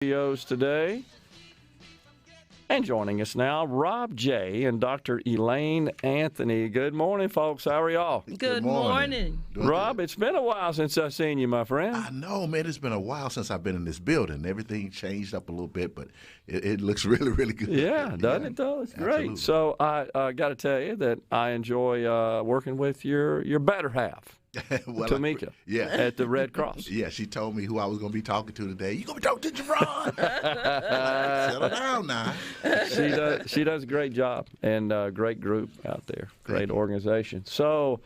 Studios today. And joining us now, Rob J. and Dr. Elayne Anthony. Good morning, folks. How are y'all? Good morning. Rob, it's been a while since I've seen you, my friend. I know, man. It's been a while since I've been in this building. Everything changed up a little bit, but it looks really, really good. Yeah, doesn't it, though? It's great. Absolutely. So I got to tell you that I enjoy working with your better half. Well, Tamika, at the Red Cross. Yeah, she told me who I was going to be talking to today. You going to be talking to Gerard? Settle down now. She does a great job, and great group out there, great organization. So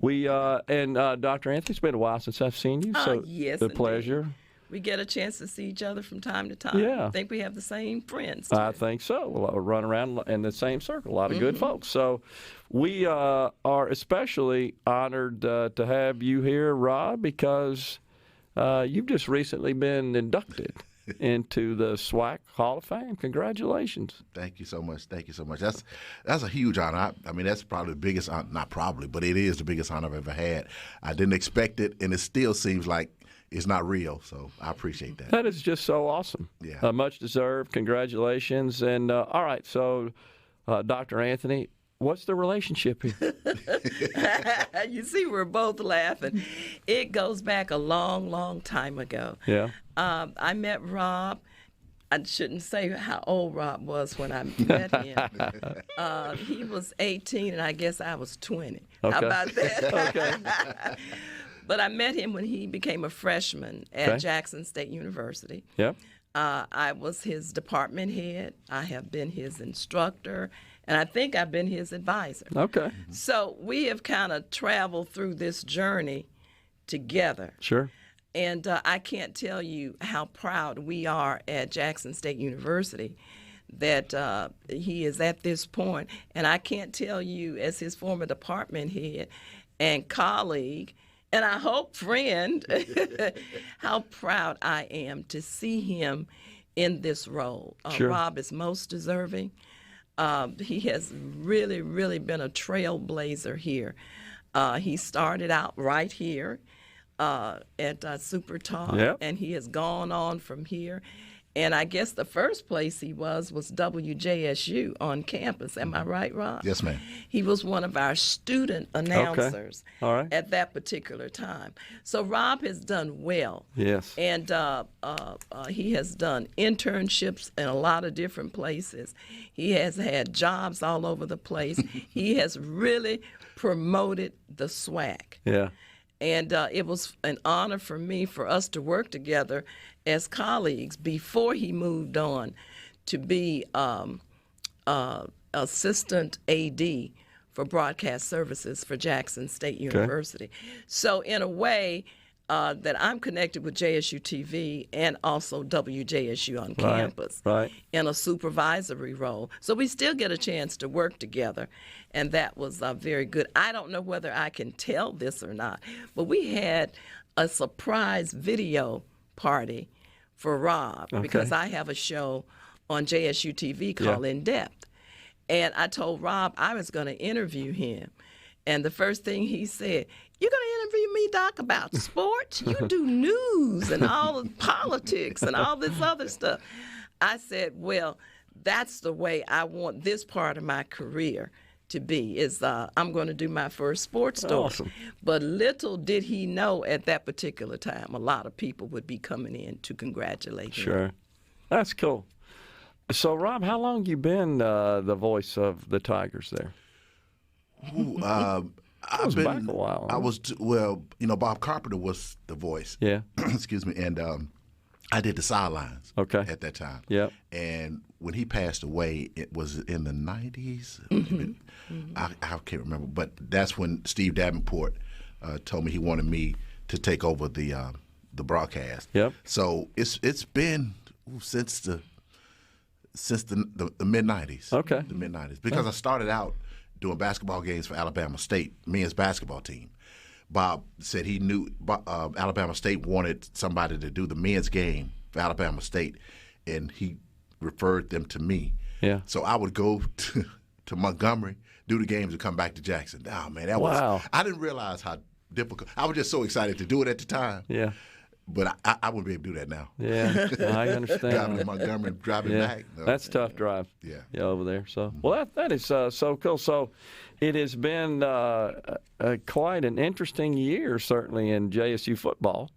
we and Dr. Anthony, it's been a while since I've seen you. So yes, the pleasure. We get a chance to see each other from time to time. Yeah. I think we have the same friends. I think so. We'll run around in the same circle. A lot of good folks. So we are especially honored to have you here, Rob, because you've just recently been inducted into the SWAC Hall of Fame. Congratulations. Thank you so much. Thank you so much. That's a huge honor. I mean, that's probably the biggest honor, not probably, but it is the biggest honor I've ever had. I didn't expect it, and it still seems like it's not real, so I appreciate that. That is just so awesome. Yeah. Much deserved. Congratulations. And all right, so Dr. Anthony, what's the relationship here? You see, we're both laughing. It goes back a long, long time ago. Yeah. I met Rob. I shouldn't say how old Rob was when I met him. He was 18, and I guess I was 20. Okay. How about that? Okay. But I met him when he became a freshman at Jackson State University. Yep. I was his department head. I have been his instructor, and I think I've been his advisor. Okay. So we have kind of traveled through this journey together. Sure. And I can't tell you how proud we are at Jackson State University that he is at this point. And I can't tell you, as his former department head and colleague, and I hope friend, how proud I am to see him in this role. Sure. Rob is most deserving. He has really, really been a trailblazer here. He started out right here at Super Talk, and he has gone on from here. And I guess the first place he was WJSU on campus. Am I right, Rob? Yes, ma'am. He was one of our student announcers at that particular time. So Rob has done well. Yes. And he has done internships in a lot of different places. He has had jobs all over the place. He has really promoted the SWAC. Yeah. And it was an honor for me for us to work together as colleagues before he moved on to be assistant AD for broadcast services for Jackson State University. So in a way that I'm connected with JSU TV and also WJSU on campus in a supervisory role. So we still get a chance to work together, and that was very good. I don't know whether I can tell this or not, but we had a surprise video party for Rob because I have a show on JSU TV called In Depth. And I told Rob I was going to interview him. And the first thing he said, "You're going to interview me, Doc, about sports? You do news and all the politics and all this other stuff." I said, well, that's the way I want this part of my career to be, is I'm going to do my first sports story. Awesome. But little did he know at that particular time, a lot of people would be coming in to congratulate him. Sure. That's cool. So, Rob, how long you been the voice of the Tigers there? Ooh, I've been back a while. I was, Bob Carpenter was the voice. Yeah. Excuse me. And I did the sidelines at that time. Yep. And when he passed away, it was in the 90s. I can't remember. But that's when Steve Davenport told me he wanted me to take over the broadcast. Yep. So it's been since the mid-90s. Okay. The mid-90s. Because I started out doing basketball games for Alabama State, men's basketball team. Bob said he knew Alabama State wanted somebody to do the men's game for Alabama State, and he referred them to me. Yeah. So I would go to Montgomery, do the games, and come back to Jackson. Oh, man, that was – I didn't realize how difficult – I was just so excited to do it at the time. Yeah. But I wouldn't be able to do that now. Yeah, I understand. Driving to Montgomery, driving back. No. That's a tough drive. Yeah. Over there. So, well, that is so cool. So, it has been quite an interesting year, certainly in JSU football.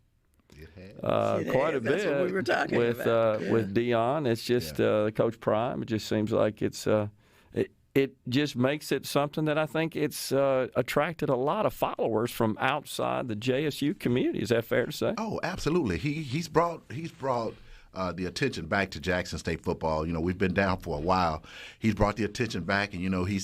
Quite a That's bit what we were talking with about. with Dion. It's just Coach Prime. It just seems like it just makes it something that I think it's attracted a lot of followers from outside the JSU community. Is that fair to say? Oh, absolutely. He's brought the attention back to Jackson State football. You know, we've been down for a while. He's brought the attention back, and you know, he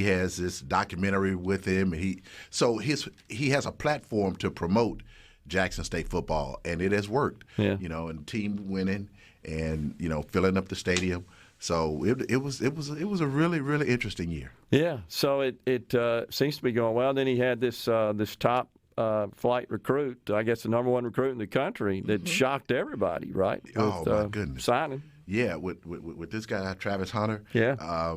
has this documentary with him. He has a platform to promote Jackson State football, and it has worked. Yeah. You know, and the team winning, and you know, filling up the stadium. So it was a really, really interesting year. Yeah. So it seems to be going well. Then he had this top flight recruit, I guess the number one recruit in the country, that shocked everybody, right? Oh, my goodness. Signing. Yeah, with this guy, Travis Hunter. Yeah.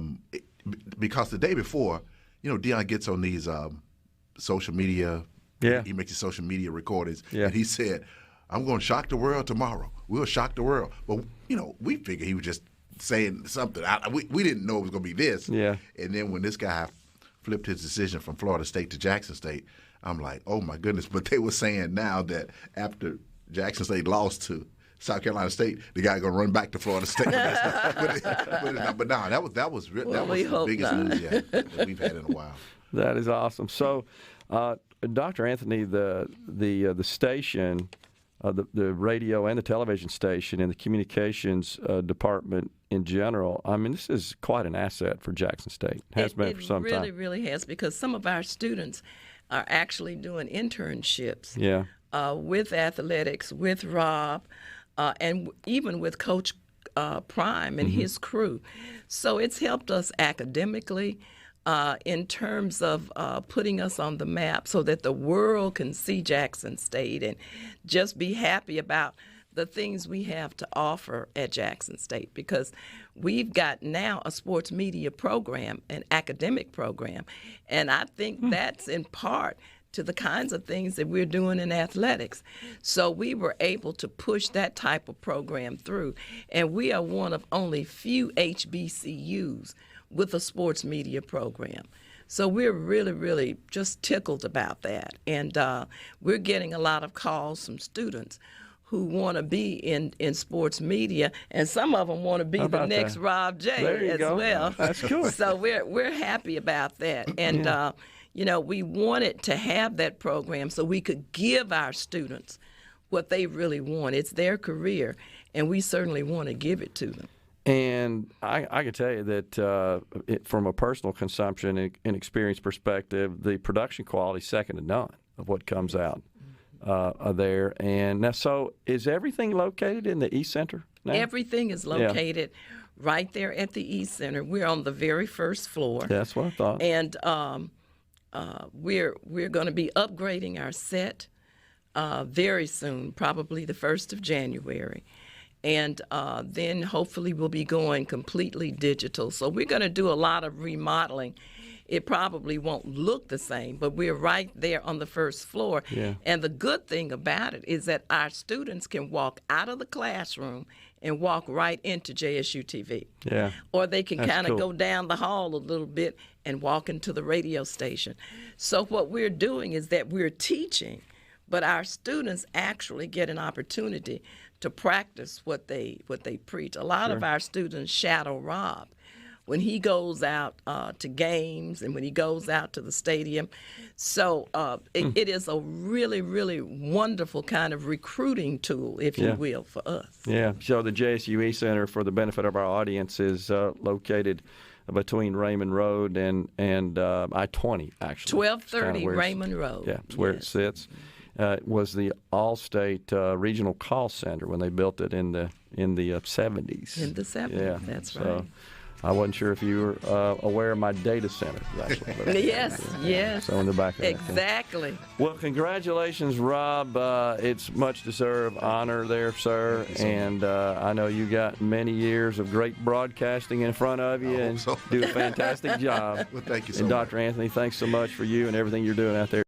Because the day before, you know, Dion gets on these social media. Yeah. He makes his social media recordings. Yeah. And he said, I'm going to shock the world tomorrow. We'll shock the world. But, you know, we figured he was just saying something. We didn't know it was going to be this. Yeah. And then when this guy flipped his decision from Florida State to Jackson State, I'm like, oh, my goodness. But they were saying now that after Jackson State lost to South Carolina State, the guy going to run back to Florida State. But no, that was the biggest news that we've had in a while. That is awesome. So, Dr. Anthony, the station, the radio and the television station and the communications department in general, I mean, this is quite an asset for Jackson State. It has been for some time. It really has, because some of our students are actually doing internships with athletics, with Rob, and even with Coach Prime and his crew. So it's helped us academically in terms of putting us on the map so that the world can see Jackson State and just be happy about the things we have to offer at Jackson State, because we've got now a sports media program, an academic program, and I think that's in part to the kinds of things that we're doing in athletics. So we were able to push that type of program through, and we are one of only few HBCUs with a sports media program. So we're really, really just tickled about that. And we're getting a lot of calls from students who want to be in sports media, and some of them want to be the next Rob J as well. That's cool. So we're happy about that. And, you know, we wanted to have that program so we could give our students what they really want. It's their career, and we certainly want to give it to them. And I can tell you that from a personal consumption and experience perspective, the production quality is second to none of what comes out there. And now, so is everything located in the East Center now? Everything is located right there at the East Center. We're on the very first floor. That's what I thought. And we're going to be upgrading our set very soon, probably the 1st of January. And then hopefully we'll be going completely digital. So we're going to do a lot of remodeling. It probably won't look the same, but we're right there on the first floor. Yeah. And the good thing about it is that our students can walk out of the classroom and walk right into JSU TV. Yeah. Or they can kind of cool. go down the hall a little bit and walk into the radio station. So what we're doing is that we're teaching, but our students actually get an opportunity to practice what they preach. A lot of our students shadow Rob when he goes out to games and when he goes out to the stadium. So it is a really, really wonderful kind of recruiting tool, if you will, for us. Yeah. So the JSU East Center, for the benefit of our audience, is located between Raymond Road and I-20, actually. 1230 Raymond Road. Yeah, it's where it sits. It was the All-State Regional Call Center when they built it in the 70s. In the 70s, yeah. That's so right. I wasn't sure if you were aware of my data center, actually. Yes. So in the back of exactly. Well, congratulations, Rob. It's much deserved honor there, sir. And I know you got many years of great broadcasting in front of you, and do a fantastic job. Well, thank you so much. And much. Dr. Anthony, thanks so much for you and everything you're doing out there.